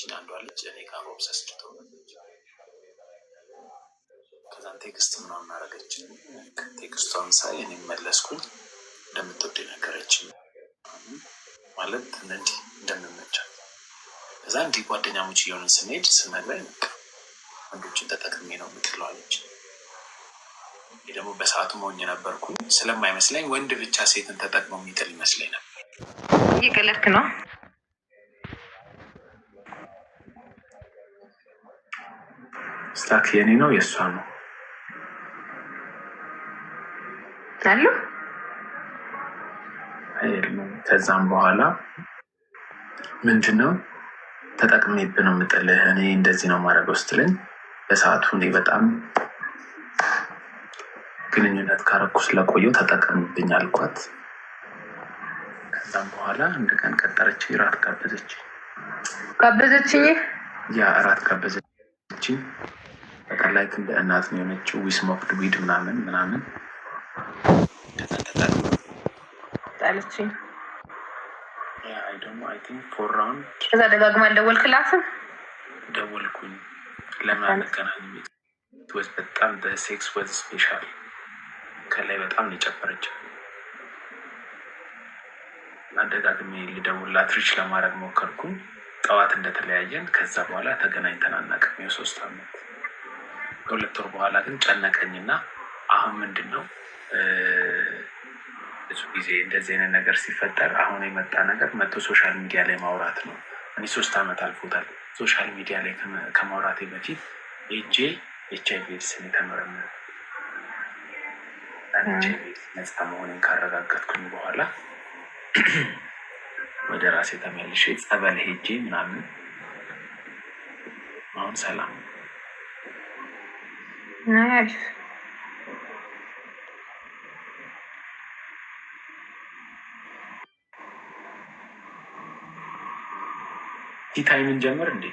ያለችኝ አንዷ ልጅ እኔ ጋር ኦብሰስድ ትሆናለች። ከዛን ቴክስት ምናምን አደረገችኝ። ቴክስቷን ሳይ እኔ መለስኩኝ። እንደምትወድ ነገረችኝ ማለት እንዲህ እንደምመቻት። ከዛ እንዲህ ጓደኛሞች እየሆንን ስንሄድ ስነግረኝ ወንዶችን ተጠቅሜ ነው የምጥለዋለች። ይህ ደግሞ በሰዓቱ ሞኝ ነበርኩኝ ስለማይመስለኝ ወንድ ብቻ ሴትን ተጠቅመው የሚጥል ይመስለኝ ነበር። እየቀለድክ ነው? ስታክ የኔ ነው የእሷ ነው አሉ። ከዛም በኋላ ምንድነው ተጠቅሜብህ ነው የምጥልህ፣ እኔ እንደዚህ ነው ማድረገው ስትለኝ በሰዓቱ እኔ በጣም ግንኙነት ካረኩ ስለቆየው ተጠቀምብኝ አልኳት። ከዛም በኋላ አንድ ቀን ቀጠረች፣ እራት ጋበዘችኝ። ያ እራት ጋበዘችኝ። በቃ ላይክ እንደ እናት ነው የሆነችው። ዊ ስሞክድ ዊድ ምናምን ጣለችኝ። አይ ደግሞ አይ ቲንክ ፎር ራውንድ ከዛ ደጋግማ አልደወልክላትም? ደወልኩኝ። ለምን አንገናኝ? ወዝ በጣም በሴክስ ወዝ ስፔሻል ከላይ በጣም ነው የጨፈረችው። አደጋግሜ ልደውልላት ሪች ለማድረግ ሞከርኩኝ። ጠዋት እንደተለያየን ከዛ በኋላ ተገናኝተን አናውቅም። የ3 ዓመት ከ2 ወር በኋላ ግን ጨነቀኝና አሁን ምንድን ነው ብዙ ጊዜ እንደዚህ አይነት ነገር ሲፈጠር አሁን የመጣ ነገር መጥቶ ሶሻል ሚዲያ ላይ ማውራት ነው። እኔ 3 ዓመት አልፎታል። ሶሻል ሚዲያ ላይ ከማውራቴ በፊት ኤች አይ ቪ ኤድስን የተመረመረ ነፃ መሆኔን ካረጋገጥኩኝ በኋላ ወደ ራሴ ተመልሼ ጸበል ሄጄ ምናምን አሁን ሰላም። ታይምን ጀምር እንዴ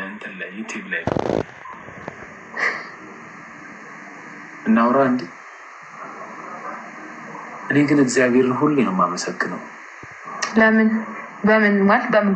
እንትን ላይ ዩቲዩብ ላይ እናውራ እንዴ። እኔ ግን እግዚአብሔርን ሁሌ ነው የማመሰግነው። ለምን በምን ማለት በምን